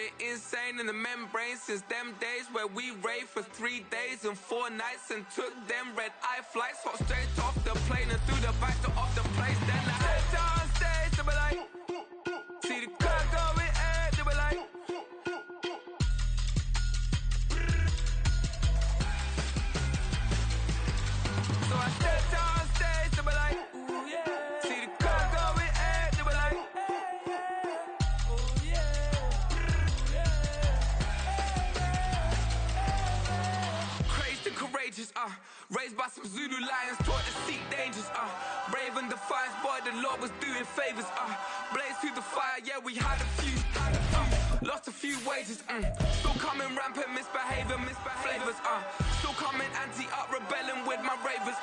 been insane in the membrane since them days where we raved for 3 days and 4 nights and took them red-eye flights, hot straight off the plane and through the back door of the place. Then I head down stage, they were like, see the crowd going, they were like, so I stepped down stage, they were like, ooh yeah, see the crowd going, they were like, ooh yeah, crazed and courageous, raised by some Zulu lions, taught to seek dangers, brave and defiant, boy, the Lord was doing favors, blaze through the fire, yeah, we had a few, lost a few wages, still coming rampant, misbehavior, flavors, still coming anti-up, rebelling with my ravers,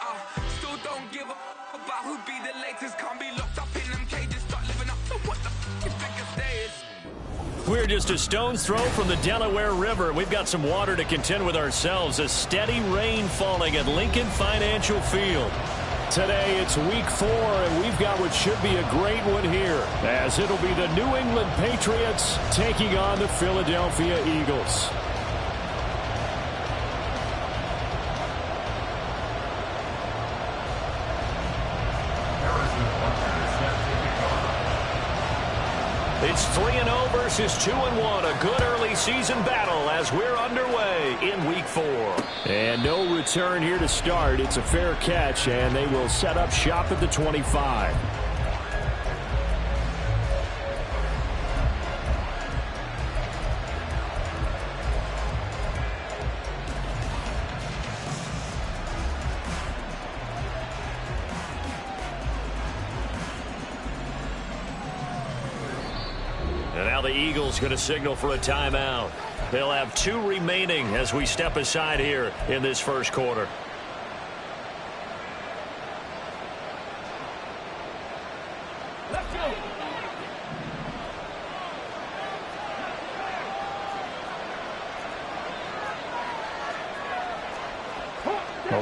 still don't give a about who be the latest, can't be locked up in them cages, start living up to what the you think a day is. We're just a stone's throw from the Delaware River. We've got some water to contend with ourselves. A steady rain falling at Lincoln Financial Field. Today it's week 4, and we've got what should be a great one here, as it'll be the New England Patriots taking on the Philadelphia Eagles. It's 3-0 versus 2-1. A good early season battle as we're underway in week 4. And no return here to start. It's a fair catch, and they will set up shop at the 25. And now the Eagles going to signal for a timeout. They'll have 2 remaining as we step aside here in this first quarter. Let's go.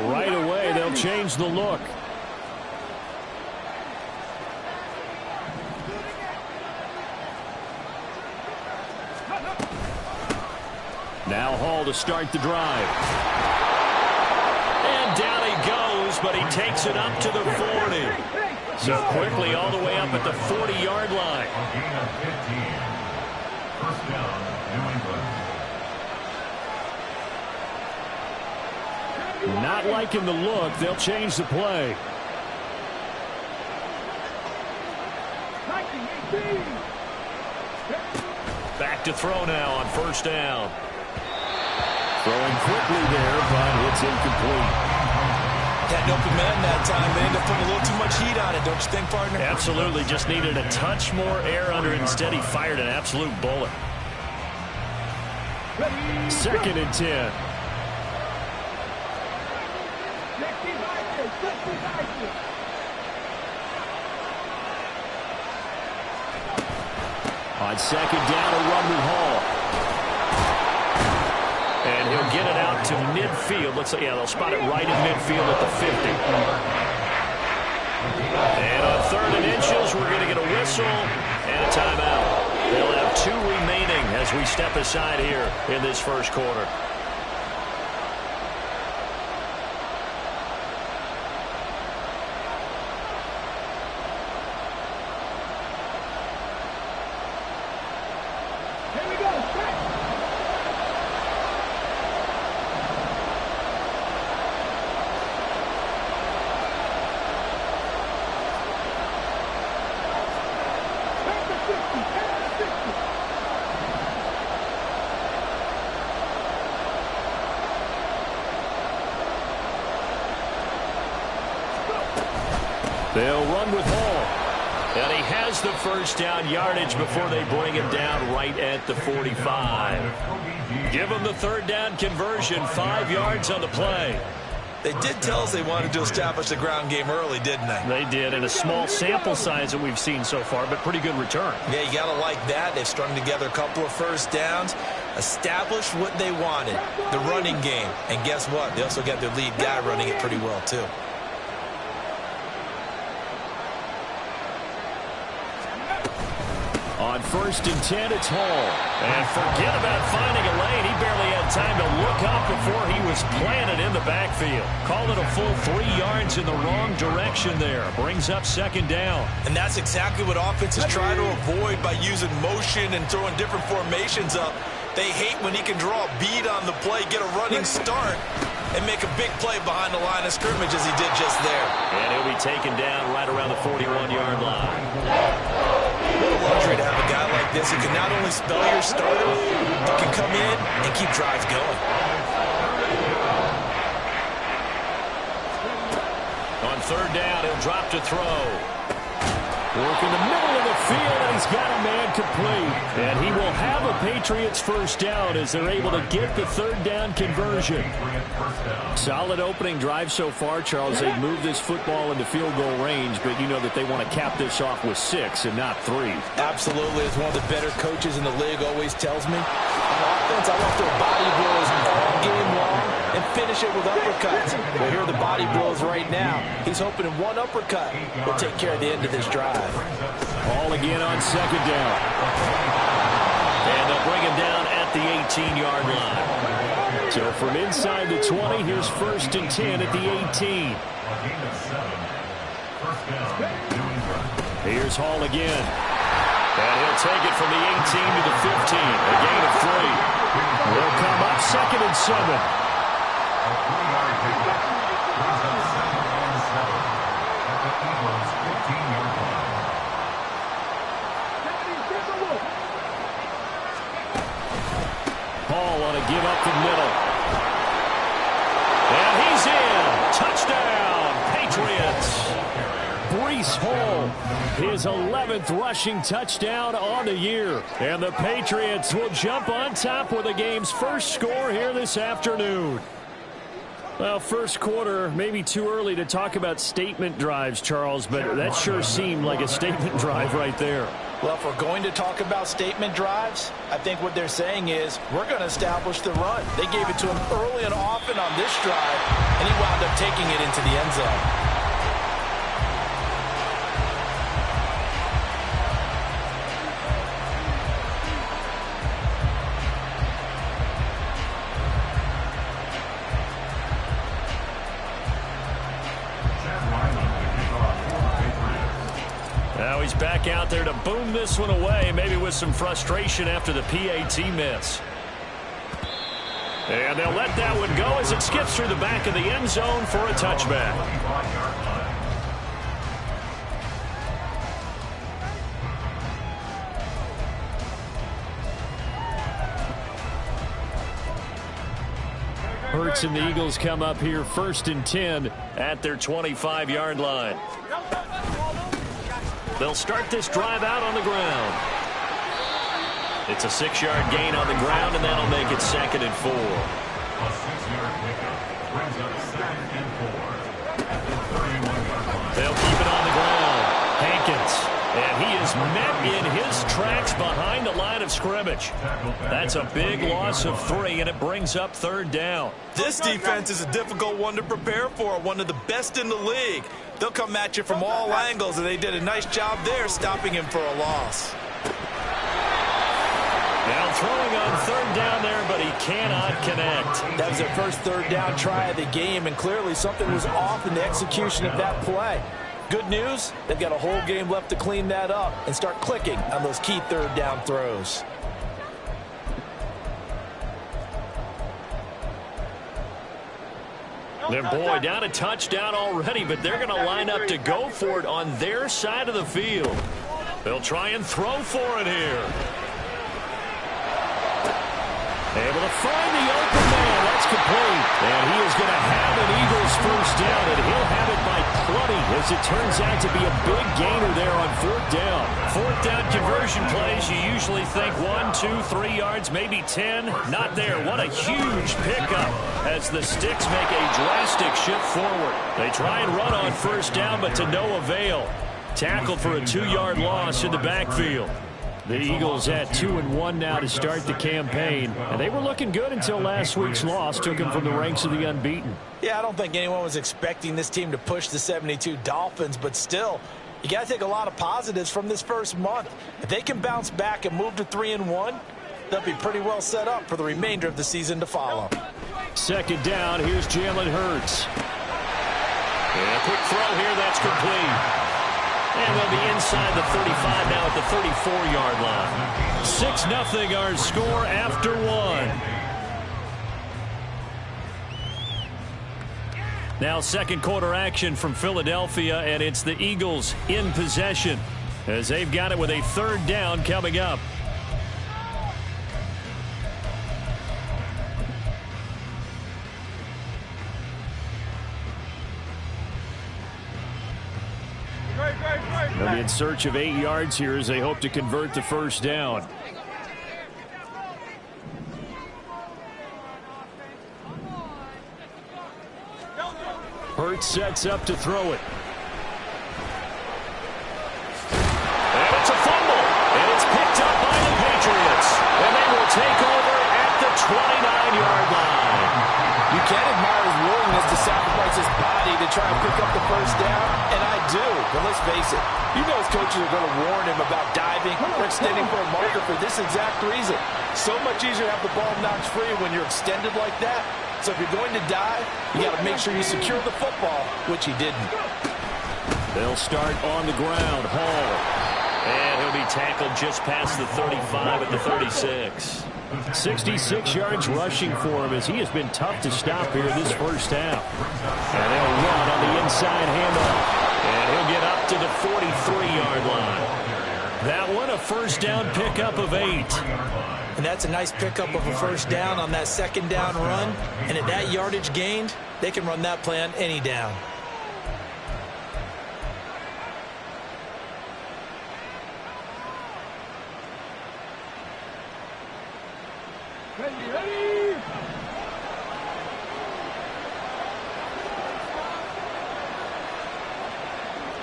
Right away, they'll change the look. Now Hall to start the drive. And down he goes, but he takes it up to the 40. So quickly all the way up at the 40-yard line. First down, New England. Not liking the look. They'll change the play. Back to throw now on first down. Throwing quickly there, but it's incomplete. Had no command that time. They ended up putting a little too much heat on it, don't you think, partner? Absolutely. Just needed a touch more air under it. Instead, he fired an absolute bullet. 2nd and 10. On 2nd down, a run with Hall. And he'll get it out to midfield. Looks like, yeah, they'll spot it right in midfield at the 50. And on 3rd and inches, we're going to get a whistle and a timeout. They'll have 2 remaining as we step aside here in this first quarter. They'll run with Hall. And he has the first down yardage before they bring him down right at the 45. Give him the 3rd down conversion, 5 yards on the play. They did tell us they wanted to establish the ground game early, didn't they? They did, and a small sample size that we've seen so far, but pretty good return. Yeah, you got to like that. They've strung together a couple of first downs, established what they wanted, the running game. And guess what? They also got their lead guy running it pretty well, too. On first and 10, it's Hall. And forget about finding a lane. He barely had time to look up before he was planted in the backfield. Called it a full 3 yards in the wrong direction there. Brings up second down. And that's exactly what offenses try to avoid by using motion and throwing different formations up. They hate when he can draw a bead on the play, get a running start, and make a big play behind the line of scrimmage as he did just there. And he'll be taken down right around the 41-yard line. What a luxury to have a guy like this who can not only spell your starter, but can come in and keep drives going. On third down, he'll drop to throw. Work in the middle of the field, and he's got a man complete. And he will have a Patriots first down as they're able to get the third down conversion. Solid opening drive so far, Charles. They've moved this football into field goal range, but you know that they want to cap this off with 6 and not 3. Absolutely. As one of the better coaches in the league always tells me, on offense, I want to throw body blows all game long and finish it with uppercuts. Well, here are the body blows right now. He's hoping in one uppercut will take care of the end of this drive. All again on second down. And they'll bring him down at the 18-yard line. So from inside the 20, here's first and 10 at the 18. Here's Hall again. And he'll take it from the 18 to the 15. A gain of 3. Will come up second and 7. Hall on a give up the middle. And he's in. Touchdown, Patriots. Breece Hall, his 11th rushing touchdown on the year. And the Patriots will jump on top with the game's first score here this afternoon. Well, first quarter, maybe too early to talk about statement drives, Charles, but that sure seemed like a statement drive right there. Well, if we're going to talk about statement drives, I think what they're saying is we're going to establish the run. They gave it to him early and often on this drive, and he wound up taking it into the end zone. Now he's back out there to boom this one away, maybe with some frustration after the PAT miss. And they'll let that one go as it skips through the back of the end zone for a touchback. Hurts and the Eagles come up here first and 10 at their 25-yard line. They'll start this drive out on the ground. It's a 6-yard gain on the ground, and that'll make it second and 4. A 6-yard pickup brings up second and 4 at the 31-yard line. They'll keep it on the ground. Hankins. And he is met in his tracks behind the line of scrimmage. That's a big loss of 3, and it brings up third down. This defense is a difficult one to prepare for, one of the best in the league. They'll come at you from all angles, and they did a nice job there stopping him for a loss. Now throwing on third down there, but he cannot connect. That was their first third down try of the game, and clearly something was off in the execution of that play. Good news, they've got a whole game left to clean that up and start clicking on those key third down throws. Their boy down a touchdown already, but they're going to line up to go for it on their side of the field. They'll try and throw for it here. Able to find the open man. That's complete. And he is going to have an Eagles first down, and he'll have it by plenty as it turns out to be a big gainer there on fourth down. Fourth down conversion plays, you usually think 1, 2, 3 yards, maybe 10. Not there. What a huge pickup as the Sticks make a drastic shift forward. They try and run on first down, but to no avail. Tackled for a 2-yard loss in the backfield. The Eagles at 2-1 now to start the campaign. And they were looking good until last week's loss took them from the ranks of the unbeaten. Yeah, I don't think anyone was expecting this team to push the 72 Dolphins, but still, you got to take a lot of positives from this first month. If they can bounce back and move to 3-1, they'll be pretty well set up for the remainder of the season to follow. Second down, here's Jalen Hurts. And a quick throw here, that's complete. And they'll be inside the 35 now at the 34-yard line. 6-0 our score after one. Now second quarter action from Philadelphia, and it's the Eagles in possession as they've got it with a third down coming up. They'll be in search of 8 yards here as they hope to convert the first down. Hurts sets up to throw it. And it's a fumble. And it's picked up by the Patriots. And they will take over at the 29-yard line. You can't admire his willingness to sacrifice his body to try and pick up the first down, and I do. But let's face it, you know his coaches are going to warn him about diving or extending for a marker for this exact reason. So much easier to have the ball knocked free when you're extended like that. So if you're going to dive, you got to make sure you secure the football, which he didn't. They'll start on the ground. Hall. And he'll be tackled just past the 35 at the 36. 66 yards rushing for him as he has been tough to stop here this first half. And they'll run on the inside handoff. And he'll get up to the 43-yard line. That one a first down pickup of 8. And that's a nice pickup of a first down on that second down run. And at that yardage gained, they can run that play on any down. Ready.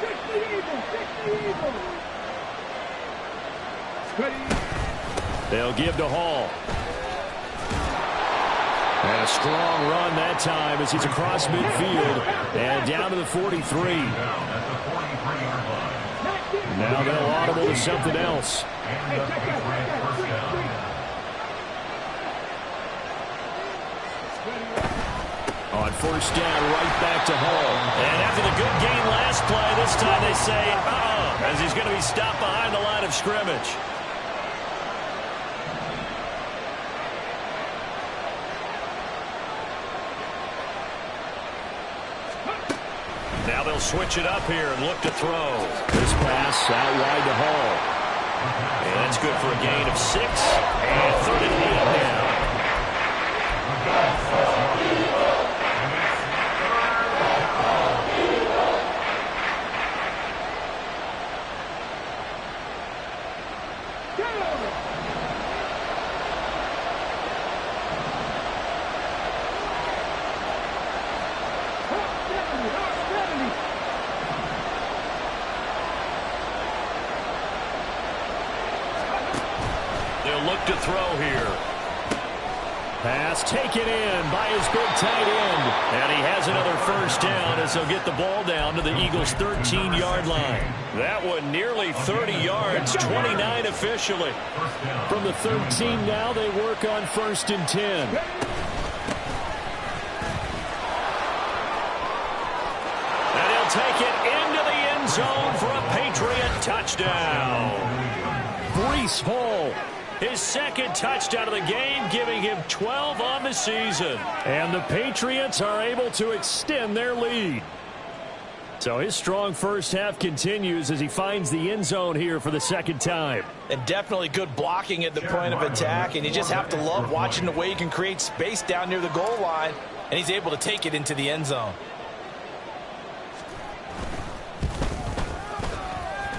Stick the eagle. Ready. They'll give to Hall. And a strong run that time as he's across midfield and down to the 43. Now they'll audible to something else. On first down, right back to Hall. And after the good game last play, this time they say, as he's going to be stopped behind the line of scrimmage. Now they'll switch it up here and look to throw. This pass out wide to Hall. And that's good for a gain of 6. And 3rd and 8 now. Look to throw here. Pass taken in by his big tight end. And he has another first down as they'll get the ball down to the Eagles' 13-yard line. That one nearly 30 yards, 29 officially. From the 13 now, they work on 1st and 10. And he'll take it into the end zone for a Patriot touchdown. Breece Hall. His second touchdown of the game, giving him 12 on the season. And the Patriots are able to extend their lead. So his strong first half continues as he finds the end zone here for the second time. And definitely good blocking at the point of attack. And you just have to love watching the way he can create space down near the goal line. And he's able to take it into the end zone.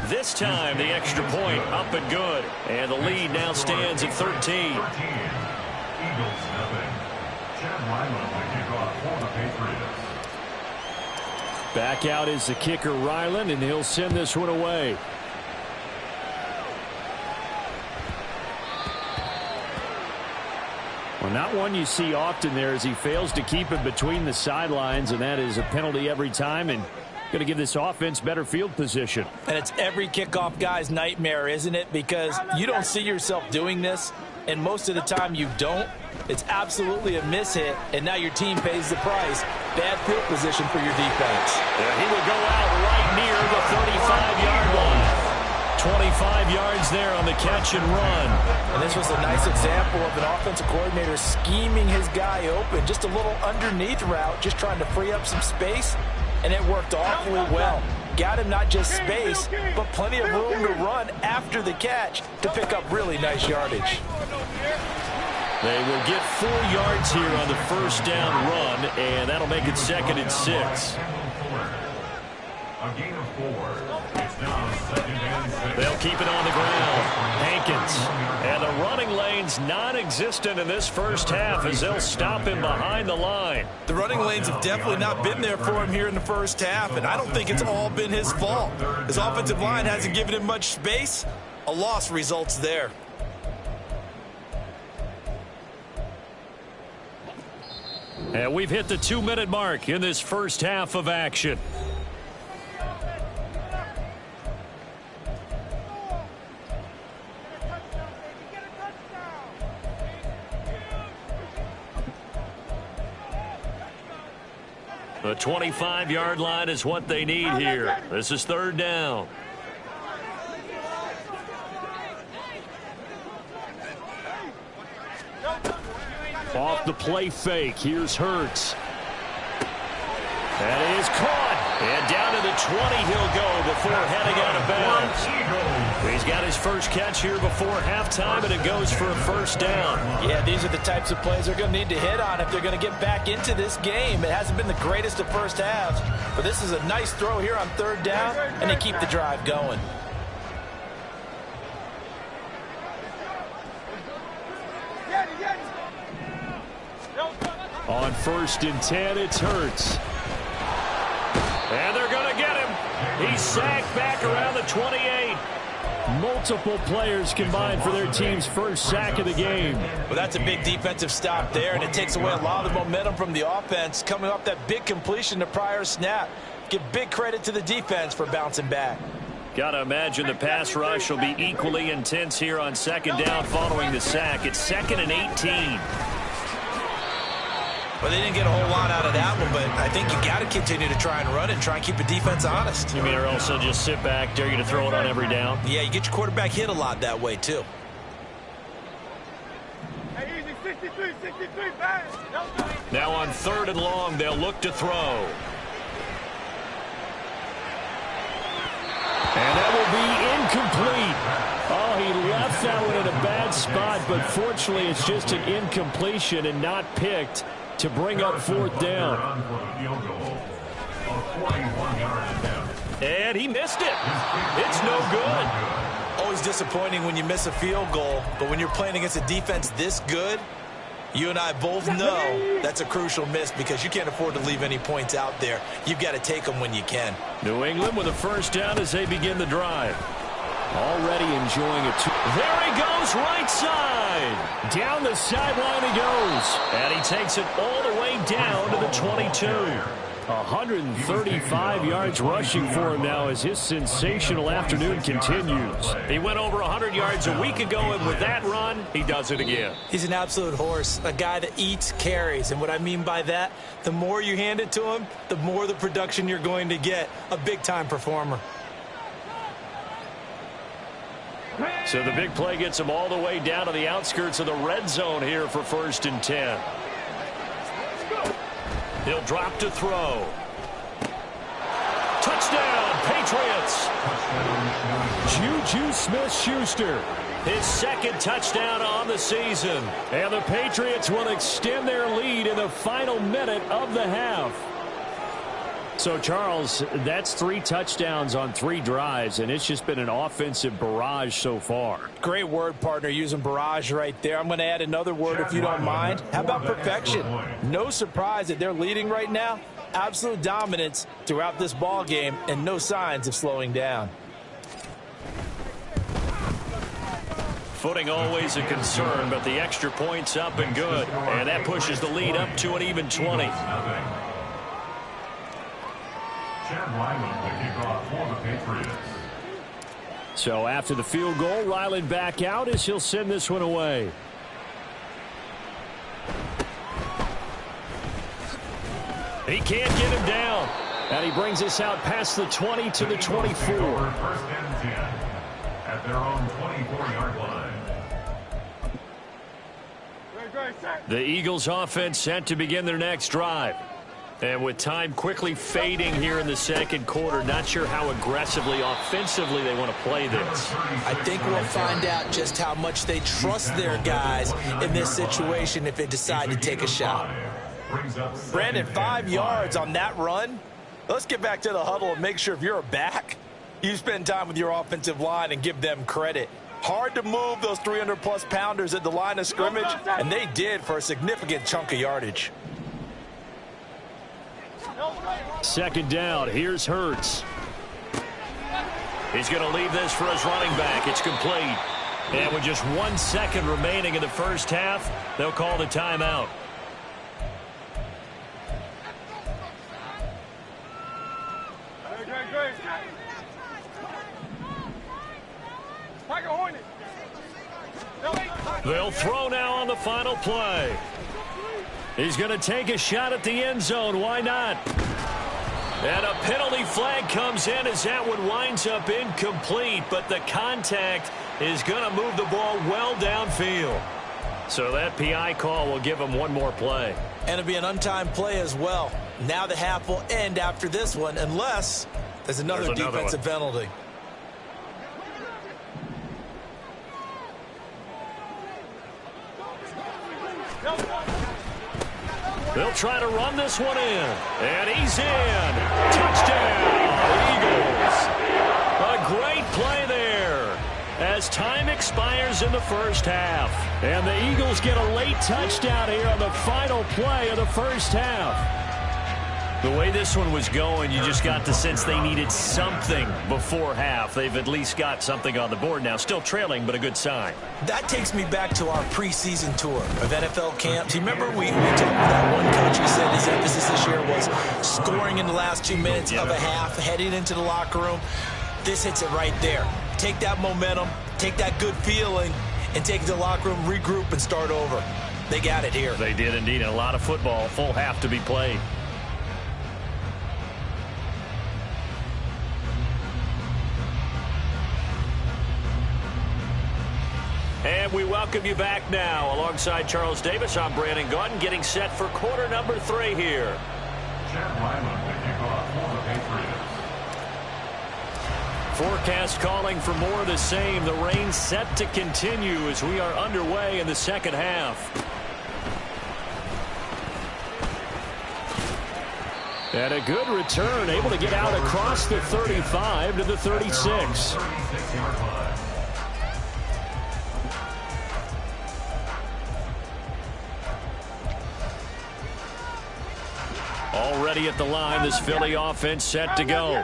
This time, the extra point up and good. And the lead now stands at 13. Back out is the kicker, Ryland, and he'll send this one away. Well, not one you see often there as he fails to keep it between the sidelines, and that is a penalty every time. And Going to give this offense better field position. And it's every kickoff guy's nightmare, isn't it? Because you don't see yourself doing this, and most of the time you don't. It's absolutely a miss-hit, and now your team pays the price. Bad field position for your defense. Yeah, he will go out right near the 35-yard line. 25 yards there on the catch and run. And this was a nice example of an offensive coordinator scheming his guy open. Just a little underneath route, just trying to free up some space, and it worked awfully well. Got him not just space, but plenty of room to run after the catch to pick up really nice yardage. They will get 4 yards here on the first down run, and that'll make it 2nd and 6. A gain of 4. It's now 2nd and 6. They'll keep it on the ground. Hankins. And the running lane's non-existent in this first half as they'll stop him behind the line. The running lanes have definitely not been there for him here in the first half, and I don't think it's all been his fault. His offensive line hasn't given him much space. A loss results there. And we've hit the 2-minute mark in this first half of action. The 25-yard line is what they need here. This is 3rd down. Off the play fake. Here's Hurts. That is caught. And down to the 20 he'll go before heading out of bounds. He's got his first catch here before halftime, and it goes for a first down. Yeah, these are the types of plays they're going to need to hit on if they're going to get back into this game. It hasn't been the greatest of first halves, but this is a nice throw here on 3rd down, and they keep the drive going. On 1st and 10, it's Hurts. And they're going to get him. He's sacked back around the 28. Multiple players combined for their team's first sack of the game. Well, that's a big defensive stop there, and it takes away a lot of the momentum from the offense coming off that big completion the prior snap. Give big credit to the defense for bouncing back. Got to imagine the pass rush will be equally intense here on 2nd down following the sack. It's 2nd and 18. Well, they didn't get a whole lot out of that one, but I think you got to continue to try and run it and try and keep the defense honest. You mean or also just sit back, dare you to throw it on every down? Yeah, you get your quarterback hit a lot that way, too. Now on 3rd and long, they'll look to throw. And that will be incomplete. Oh, he left that one in a bad spot, but fortunately it's just an incompletion and not picked to bring up 4th down. And he missed it. It's no good. Always disappointing when you miss a field goal, but when you're playing against a defense this good, you and I both know that's a crucial miss because you can't afford to leave any points out there. You've got to take them when you can. New England with a first down as they begin the drive. Already enjoying it. There he goes, right side. Down the sideline he goes. And he takes it all the way down to the 22. 135 yards rushing for him now as his sensational afternoon continues. He went over 100 yards a week ago, and with that run, he does it again. He's an absolute horse, a guy that eats carries. And what I mean by that, the more you hand it to him, the more the production you're going to get. A big-time performer. So the big play gets him all the way down to the outskirts of the red zone here for 1st and 10. He'll drop to throw. Touchdown, Patriots. Juju Smith-Schuster, his 2nd touchdown on the season. And the Patriots will extend their lead in the final minute of the half. So, Charles, that's 3 touchdowns on 3 drives, and it's just been an offensive barrage so far. Great word, partner, using barrage right there. I'm going to add another word if you don't mind. How about perfection? No surprise that they're leading right now. Absolute dominance throughout this ball game and no signs of slowing down. Footing always a concern, but the extra point's up and good. And that pushes the lead up to an even 20. Chad Ryland to kick off for the Patriots. So after the field goal, Ryland back out as he'll send this one away. He can't get him down. And he brings us out past the 20 to the 24. First and 10 at their own 24-yard line. The Eagles offense set to begin their next drive. And with time quickly fading here in the second quarter, not sure how aggressively, offensively they want to play this. I think we'll find out just how much they trust their guys in this situation if they decide to take a shot. Brandon, 5 yards on that run. Let's get back to the huddle and make sure if you're a back, you spend time with your offensive line and give them credit. Hard to move those 300-plus pounders at the line of scrimmage, and they did for a significant chunk of yardage. Second down, here's Hurts. He's going to leave this for his running back. It's complete. And with just 1 second remaining in the first half, they'll call the timeout. They'll throw now on the final play. He's going to take a shot at the end zone. Why not? And a penalty flag comes in as that one winds up incomplete, but the contact is going to move the ball well downfield. So that PI call will give him one more play. And it'll be an untimed play as well. Now the half will end after this one unless there's another defensive penalty. They'll try to run this one in. And he's in. Touchdown, Eagles. A great play there as time expires in the first half. And the Eagles get a late touchdown here on the final play of the first half. The way this one was going, you just got the sense they needed something before half. They've at least got something on the board now. Still trailing, but a good sign. That takes me back to our preseason tour of NFL camp. Do you remember we talked with that one coach who said his emphasis this year was scoring in the last 2 minutes of a half, heading into the locker room? This hits it right there. Take that momentum, take that good feeling, and take it to the locker room, regroup, and start over. They got it here. They did indeed. And a lot of football, full half to be played. And we welcome you back now. Alongside Charles Davis, I'm Brandon Gaudin, getting set for quarter number 3 here. Chad Ryland to kick off for the Patriots. Forecast calling for more of the same. The rain set to continue as we are underway in the second half. And a good return, able to get out across the 35 to the 36. Already at the line, this Philly offense set to go.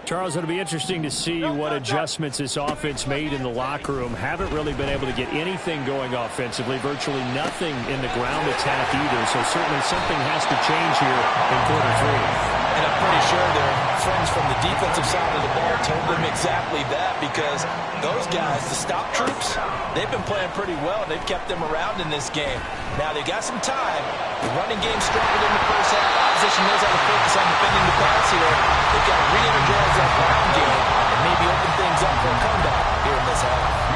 Charles, it'll be interesting to see what adjustments this offense made in the locker room. Haven't really been able to get anything going offensively, virtually nothing in the ground attack either. So certainly something has to change here in quarter 3. And I'm pretty sure their friends from the defensive side of the ball told them exactly that, because those guys, the stop troops, they've been playing pretty well. They've kept them around in this game. Now they got some time. The running game struggled in the first half. Opposition knows how to focus on defending the pass here. They've got to re-energize that ground game and maybe open things up for a comeback here in this half.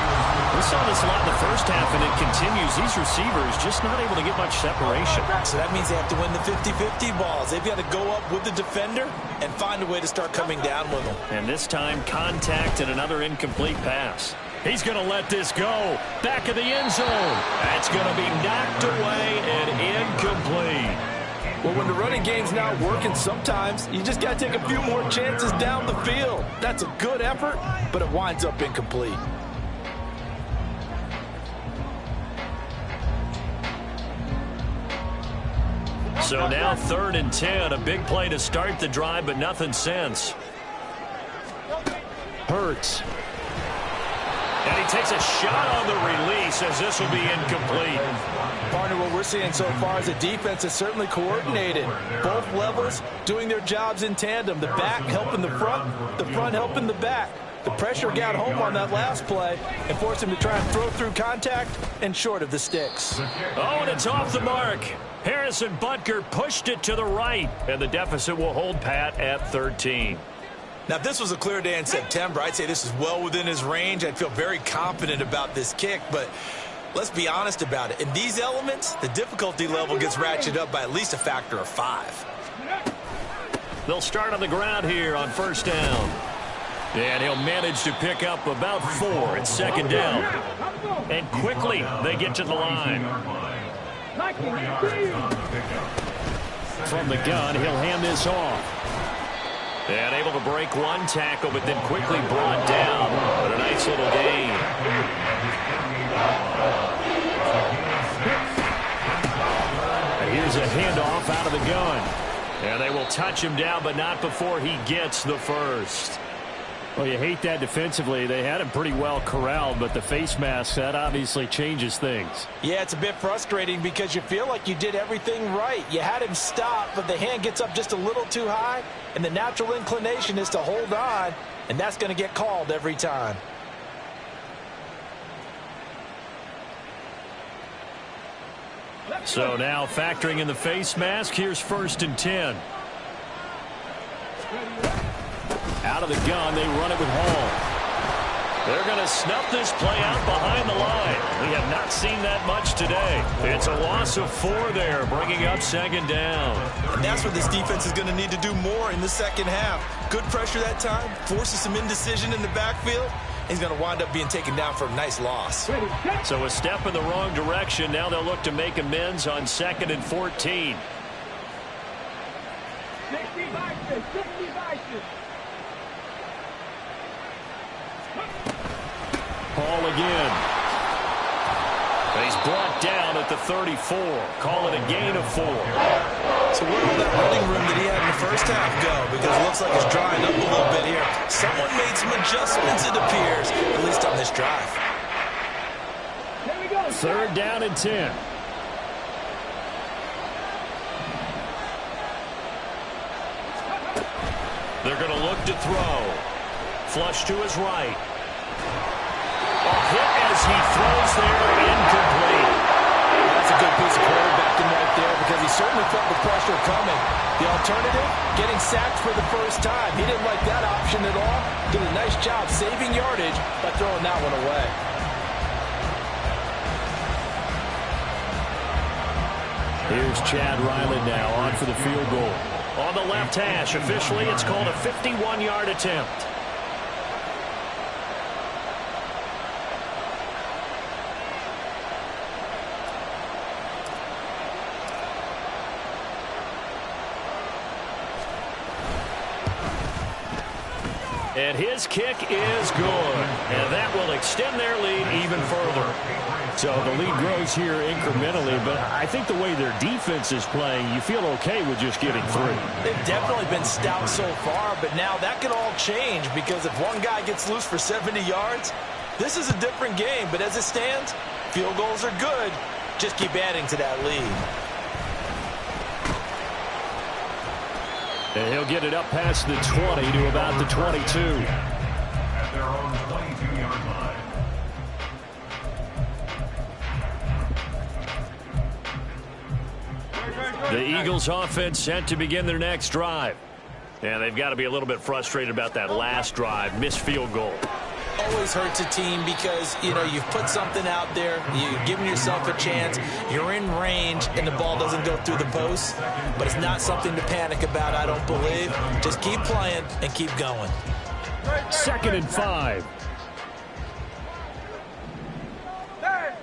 We saw this a lot in the first half, and it continues. These receivers just not able to get much separation. So that means they have to win the 50-50 balls. They've got to go up with the defender and find a way to start coming down with them. And this time, contact and another incomplete pass. He's going to let this go. Back of the end zone. That's going to be knocked away and incomplete. Well, when the running game's not working, sometimes you just got to take a few more chances down the field. That's a good effort, but it winds up incomplete. So now 3rd and 10, a big play to start the drive, but nothing since. Hurts. And he takes a shot on the release as this will be incomplete. Partner, what we're we're seeing so far is a defense that's certainly coordinated. Both levels doing their jobs in tandem. The back helping the front helping the back. The pressure got home on that last play and forced him to try and throw through contact and short of the sticks. Oh, and it's off the mark. Harrison Butker pushed it to the right, and the deficit will hold pat at 13. Now, if this was a clear day in September, I'd say this is well within his range. I'd feel very confident about this kick, but let's be honest about it. In these elements, the difficulty level gets ratcheted up by at least a factor of 5. They'll start on the ground here on first down. And he'll manage to pick up about 4 at second down. And quickly, they get to the line. From the gun, he'll hand this off. And able to break one tackle, but then quickly brought down. But a nice little gain. And here's a handoff out of the gun. And they will touch him down, but not before he gets the first. Well, you hate that defensively. They had him pretty well corralled, but the face mask, that obviously changes things. Yeah, it's a bit frustrating because you feel like you did everything right. You had him stop, but the hand gets up just a little too high, and the natural inclination is to hold on, and that's going to get called every time. So now factoring in the face mask, here's first and 10. Out of the gun, they run it with Hall. They're going to snuff this play out behind the line. We have not seen that much today. It's a loss of 4 there, bringing up second down. And that's where this defense is going to need to do more in the second half. Good pressure that time, forces some indecision in the backfield. He's going to wind up being taken down for a nice loss. So a step in the wrong direction. Now they'll look to make amends on 2nd and 14. 60 vices, 60 vices. Paul again. And he's brought down at the 34. Call it a gain of 4. So where will that running room that he had in the first half go? Because it looks like it's drying up a little bit here. Someone made some adjustments, it appears, at least on this drive. Here we go. 3rd down and 10. They're going to look to throw. Flush to his right. A hit as he throws there, incomplete. That's a good piece of quarterbacking right there because he certainly felt the pressure coming. The alternative, getting sacked for the first time. He didn't like that option at all. Did a nice job saving yardage by throwing that one away. Here's Chad Riley now on for the field goal. On the left hash, officially it's called a 51-yard attempt. And his kick is good. And that will extend their lead even further. So the lead grows here incrementally, but I think the way their defense is playing, you feel okay with just getting 3. They've definitely been stout so far, but now that can all change because if one guy gets loose for 70 yards, this is a different game. But as it stands, field goals are good. Just keep adding to that lead. And he'll get it up past the 20 to about the 22. At their own 22-yard line. The Eagles offense set to begin their next drive. And they've got to be a little bit frustrated about that last drive, missed field goal. Always hurts a team because, you know, you've put something out there, you've given yourself a chance, you're in range, and the ball doesn't go through the post. But it's not something to panic about, I don't believe. Just keep playing and keep going. 2nd and 5. Hey,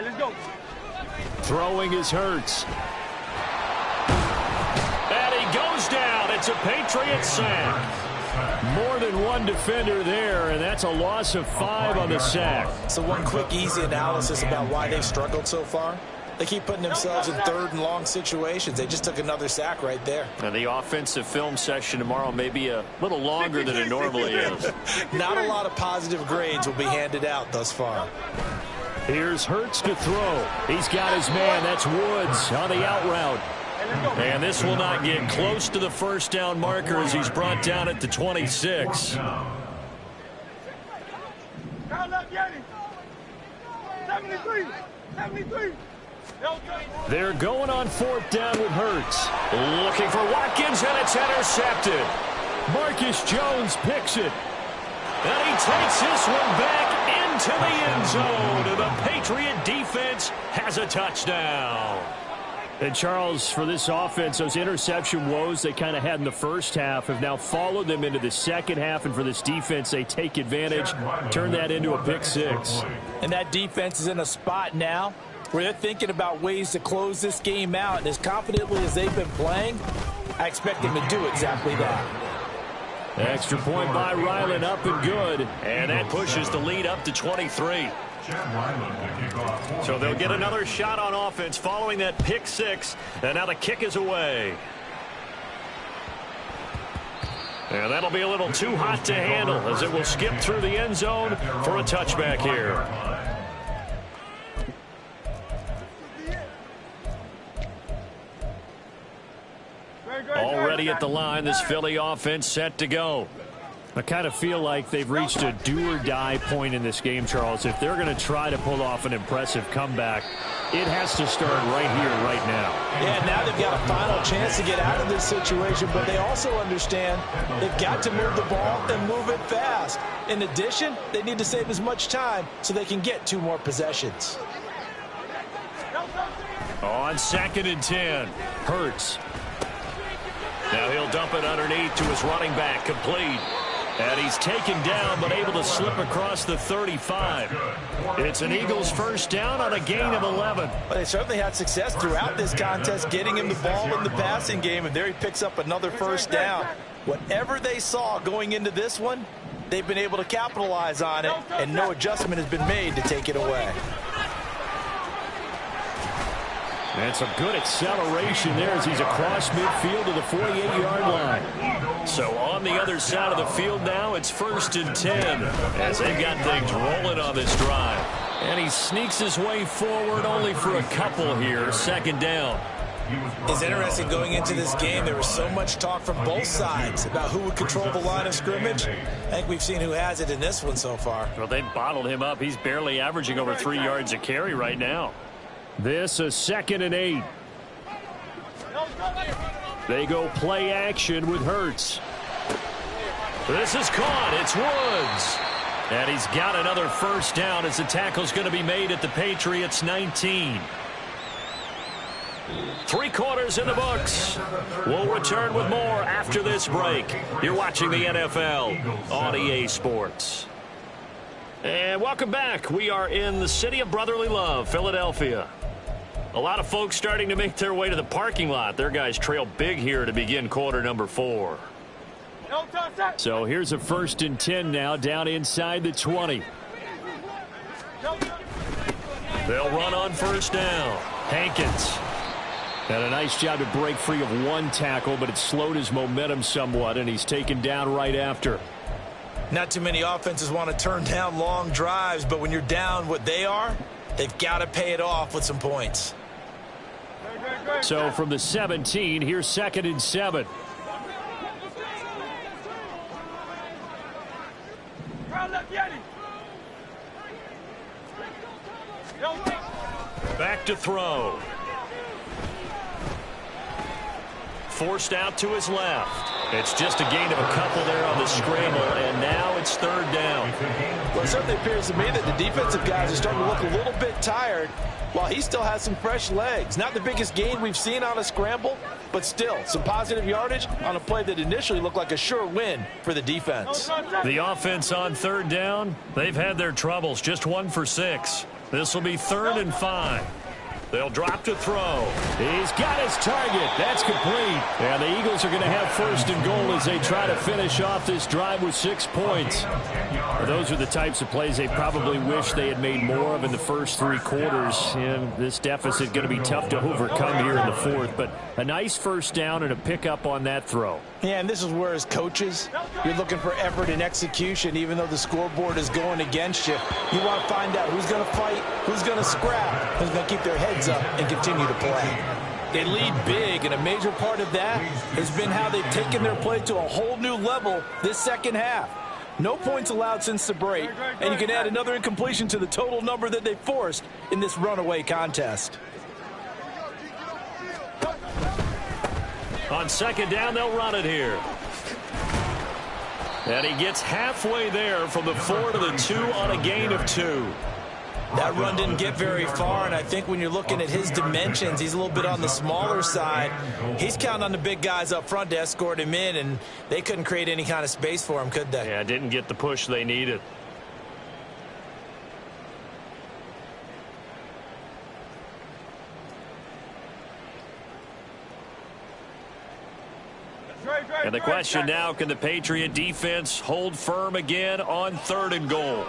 let's go. Throwing is Hurts. And he goes down. It's a Patriot sack. More than one defender there, and that's a loss of 5 on the sack. So one quick, easy analysis about why they've struggled so far. They keep putting themselves in 3rd and long situations. They just took another sack right there. And the offensive film session tomorrow may be a little longer than it normally is. Not a lot of positive grades will be handed out thus far. Here's Hurts to throw. He's got his man. That's Woods on the out route. And this will not get close to the first down marker as he's brought down at the 26. They're going on fourth down with Hurts. Looking for Watkins, and it's intercepted. Marcus Jones picks it. And he takes this one back into the end zone. And the Patriot defense has a touchdown. And, Charles, for this offense, those interception woes they kind of had in the first half have now followed them into the second half. And for this defense, they take advantage, turn that into a pick six. And that defense is in a spot now where they're thinking about ways to close this game out. And as confidently as they've been playing, I expect them to do exactly that. Extra point by Ryland, up and good. And that pushes the lead up to 23. So they'll get another shot on offense following that pick six. And now the kick is away. And that'll be a little too hot to handle as it will skip through the end zone for a touchback here. Already at the line, this Philly offense set to go. I kind of feel like they've reached a do-or-die point in this game, Charles. If they're going to try to pull off an impressive comeback, it has to start right here, right now. Yeah, now they've got a final chance to get out of this situation, but they also understand they've got to move the ball and move it fast. In addition, they need to save as much time so they can get 2 more possessions. On 2nd and 10, Hurts. Now he'll dump it underneath to his running back, complete. And he's taken down, but able to slip across the 35. It's an Eagles first down on a gain of 11. Well, they certainly had success throughout this contest, getting him the ball in the passing game, and there he picks up another first down. Whatever they saw going into this one, they've been able to capitalize on it, and no adjustment has been made to take it away. And some good acceleration there as he's across midfield to the 48-yard line. So on the other side of the field now, it's 1st and 10 as they've got things rolling on this drive. And he sneaks his way forward only for a couple here, 2nd down. It's interesting going into this game. There was so much talk from both sides about who would control the line of scrimmage. I think we've seen who has it in this one so far. Well, they bottled him up. He's barely averaging over 3 yards a carry right now. This is 2nd and 8. They go play action with Hurts. This is caught. It's Woods. And he's got another first down as the tackle's going to be made at the Patriots 19. 3 quarters in the books. We'll return with more after this break. You're watching the NFL on EA Sports. And welcome back. We are in the city of brotherly love, Philadelphia. A lot of folks starting to make their way to the parking lot. Their guys trail big here to begin quarter number 4. So here's a 1st and 10 now down inside the 20. They'll run on first down. Hankins. And a nice job to break free of 1 tackle, but it slowed his momentum somewhat, and he's taken down right after. Not too many offenses want to turn down long drives, but when you're down what they are, they've got to pay it off with some points. So from the 17, here's 2nd and 7. Back to throw. Forced out to his left. It's just a gain of a couple there on the scramble, and now it's 3rd down. Well, it certainly appears to me that the defensive guys are starting to look a little bit tired while he still has some fresh legs. Not the biggest gain we've seen on a scramble, but still some positive yardage on a play that initially looked like a sure win for the defense. The offense on 3rd down, they've had their troubles, just 1 for 6. This will be 3rd and 5. They'll drop to throw. He's got his target. That's complete. And the Eagles are going to have first and goal as they try to finish off this drive with 6 points. Well, those are the types of plays they probably wish they had made more of in the first 3 quarters. And this deficit going to be tough to overcome here in the fourth. But a nice first down and a pickup on that throw. Yeah, and this is where as coaches, you're looking for effort and execution. Even though the scoreboard is going against you, you want to find out who's going to fight, who's going to scrap, who's going to keep their heads up and continue to play. They lead big, and a major part of that has been how they've taken their play to a whole new level this second half. No points allowed since the break, and you can add another incompletion to the total number that they forced in this runaway contest. On second down, they'll run it here. And he gets halfway there from the 4 to the 2 on a gain of 2. That run didn't get very far, and I think when you're looking at his dimensions, he's a little bit on the smaller side. He's counting on the big guys up front to escort him in, and they couldn't create any kind of space for him, could they? Yeah, didn't get the push they needed. And the question now, can the Patriot defense hold firm again on 3rd and goal?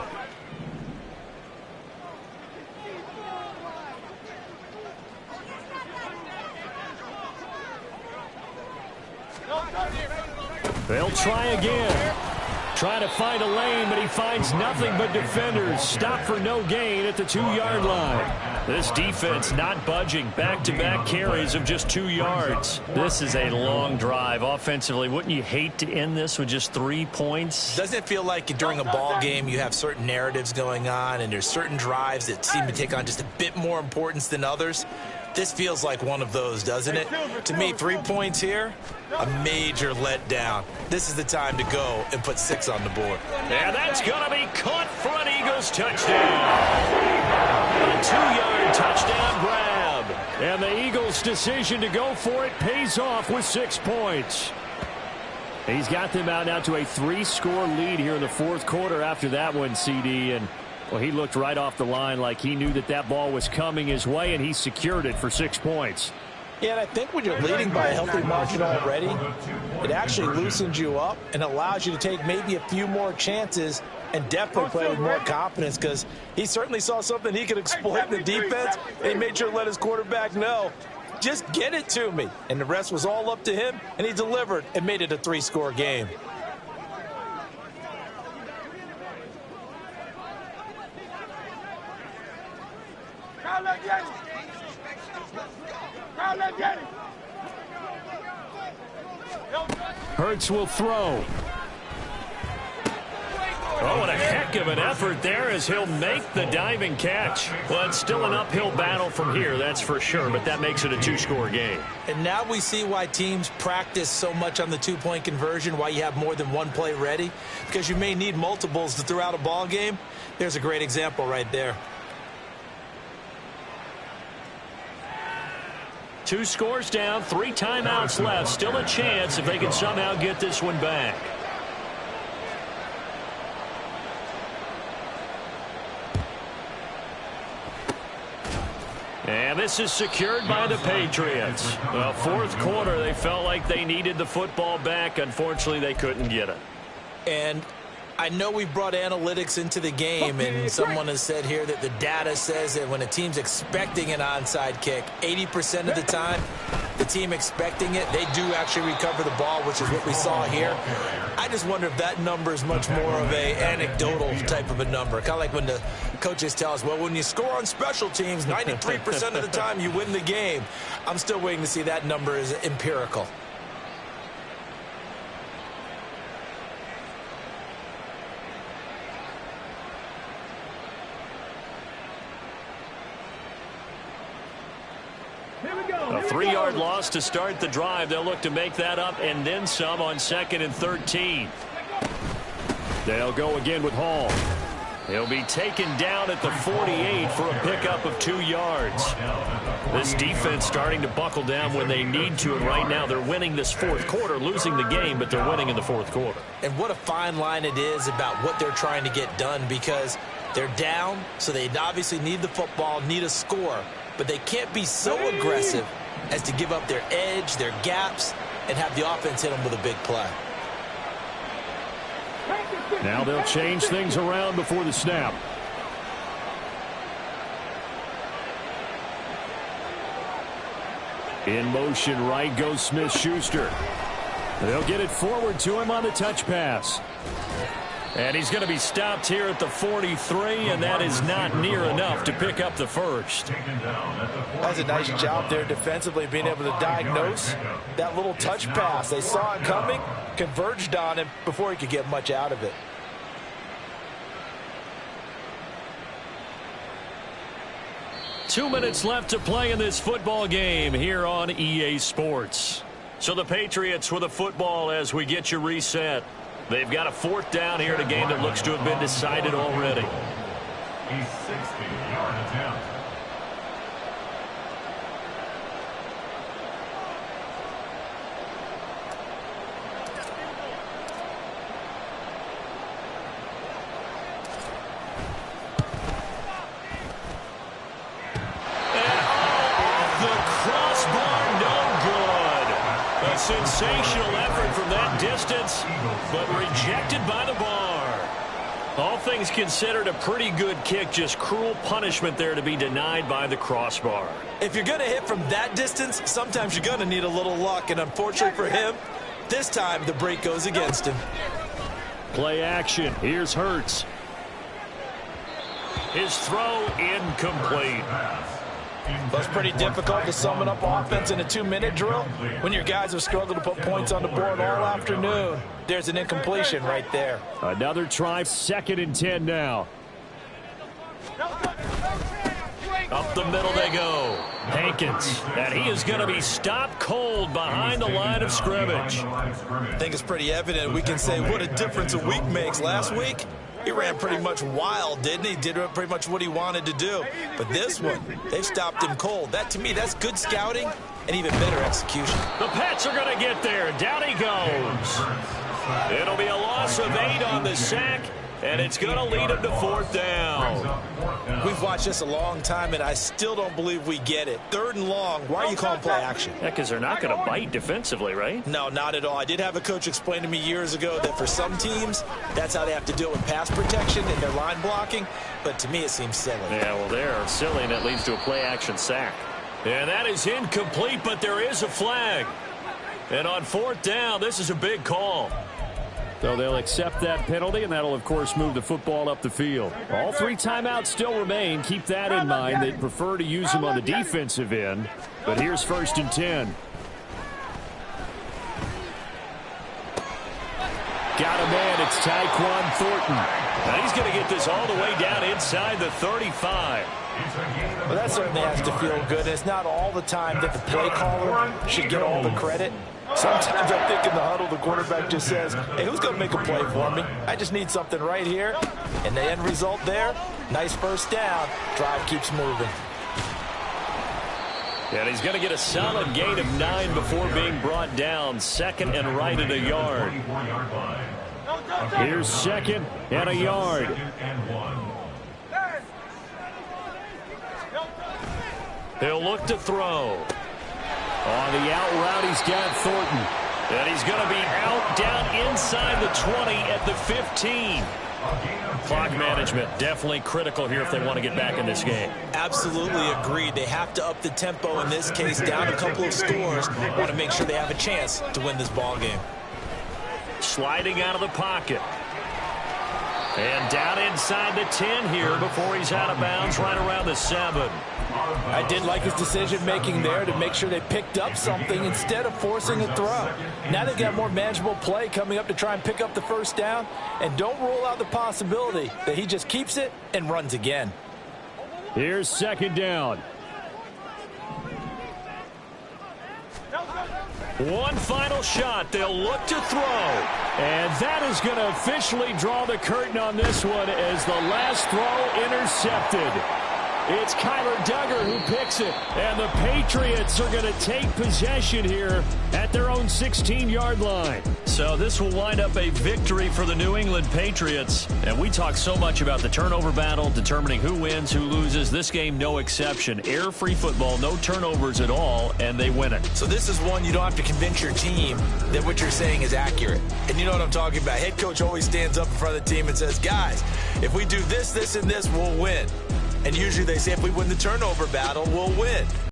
They'll try again. Trying to find a lane, but he finds nothing but defenders. Stop for no gain at the 2-yard line. This defense not budging. Back-to-back carries of just 2 yards. This is a long drive offensively. Wouldn't you hate to end this with just 3 points? Doesn't it feel like during a ball game you have certain narratives going on and there's certain drives that seem to take on just a bit more importance than others? This feels like one of those, doesn't it? To me, 3 points here, a major letdown. This is the time to go and put 6 on the board. And that's going to be caught for an Eagles touchdown. A 2-yard touchdown grab. And the Eagles' decision to go for it pays off with 6 points. He's got them out now to a 3-score lead here in the 4th quarter after that one, CD. And well, he looked right off the line like he knew that that ball was coming his way, and he secured it for 6 points. Yeah, and I think when you're leading by a healthy margin already, it actually loosens you up and allows you to take maybe a few more chances and definitely play with more confidence, because he certainly saw something he could exploit in the defense, and he made sure to let his quarterback know, just get it to me. And the rest was all up to him, and he delivered and made it a 3-score game. Hurts will throw. Oh, and a heck of an effort there as he'll make the diving catch. Well, it's still an uphill battle from here, that's for sure, but that makes it a 2-score game. And now we see why teams practice so much on the 2-point conversion, why you have more than one play ready, because you may need multiples to throw out a ball game. There's a great example right there. 2 scores down, 3 timeouts left. Still a chance if they can somehow get this one back. And this is secured by the Patriots. Well, 4th quarter, they felt like they needed the football back. Unfortunately, they couldn't get it. And I know we brought analytics into the game, and someone has said here that the data says that when a team's expecting an onside kick, 80% of the time, the team expecting it, they do actually recover the ball, which is what we saw here. I just wonder if that number is much more of a anecdotal type of a number. Kind of like when the coaches tell us, well, when you score on special teams, 93% of the time you win the game. I'm still waiting to see that number is empirical. A 3-yard loss to start the drive. They'll look to make that up and then some on 2nd and 13. They'll go again with Hall. He'll be taken down at the 48 for a pickup of 2 yards. This defense starting to buckle down when they need to, and right now they're winning this 4th quarter, losing the game, but they're winning in the 4th quarter. And what a fine line it is about what they're trying to get done, because they're down, so they obviously need the football, need a score. but they can't be so aggressive as to give up their edge, their gaps, and have the offense hit them with a big play. Now they'll change things around before the snap. In motion, right goes Smith-Schuster. They'll get it forward to him on the touch pass. And he's going to be stopped here at the 43, and that is not near enough to pick up the first. That's a nice job there defensively, being able to diagnose that little touch pass. They saw it coming, converged on him before he could get much out of it. Two minutes left to play in this football game here on EA Sports. So the Patriots with a football as we get you reset. They've got a fourth down here in a game that looks to have been decided already. A 60-yard attempt. Sensational effort from that distance, but rejected by the bar. All things considered, a pretty good kick, just cruel punishment there to be denied by the crossbar. If you're going to hit from that distance, sometimes you're going to need a little luck, and unfortunately for him, this time the break goes against him. Play action. Here's Hurts. His throw incomplete. That's pretty difficult to sum it up offense in a 2-minute drill when your guys have struggled to put points on the board all afternoon. There's an incompletion right there. Another try, 2nd and 10 now. Up the middle they go. Hankins, and he is going to be stopped cold behind the line of scrimmage. I think it's pretty evident. We can say what a difference a week makes. Last week, he ran pretty much wild, didn't he? Did pretty much what he wanted to do. But this one, they've stopped him cold. That, to me, that's good scouting and even better execution. The Pats are going to get there. Down he goes. It'll be a loss of 8 on the sack, and it's going to lead him to 4th down. We've watched this a long time, and I still don't believe we get it. 3rd and long, why are you calling play action? Yeah, because they're not going to bite defensively, right? No, not at all. I did have a coach explain to me years ago that for some teams, that's how they have to deal with pass protection and their line blocking, but to me it seems silly. Yeah, well, they're silly, and it leads to a play action sack. And that is incomplete, but there is a flag. And on 4th down, this is a big call. So they'll accept that penalty, and that'll, of course, move the football up the field. All 3 timeouts still remain. Keep that in mind. They'd prefer to use them on the defensive end. But here's 1st and 10. Got a man. It's Tyquan Thornton. Now he's going to get this all the way down inside the 35. Well, that certainly has to feel good. It's not all the time that the play caller should get all the credit. Sometimes I think in the huddle, the quarterback just says, hey, who's going to make a play for me? I just need something right here. And the end result there, nice 1st down. Drive keeps moving. And he's going to get a solid gain of 9 before being brought down. 2nd and right at a yard. Here's 2nd and a yard. He'll look to throw. On the out route, he's got Thornton. And he's going to be out down inside the 20 at the 15. Clock management definitely critical here if they want to get back in this game. Absolutely agreed. They have to up the tempo in this case, down a couple of scores. Want to make sure they have a chance to win this ball game. Sliding out of the pocket. And down inside the 10 here before he's out of bounds right around the 7. I did like his decision-making there to make sure they picked up something instead of forcing a throw. Now they've got more manageable play coming up to try and pick up the 1st down. And don't rule out the possibility that he just keeps it and runs again. Here's 2nd down. One final shot. They'll look to throw. And that is going to officially draw the curtain on this one as the last throw intercepted. It's Kyler Duggar who picks it. And the Patriots are going to take possession here at their own 16-yard line. So this will wind up a victory for the New England Patriots. And we talk so much about the turnover battle, determining who wins, who loses. This game, no exception. Air-free football, no turnovers at all, and they win it. So this is one you don't have to convince your team that what you're saying is accurate. And you know what I'm talking about. Head coach always stands up in front of the team and says, guys, if we do this, this, and this, we'll win. And usually they say if we win the turnover battle, we'll win.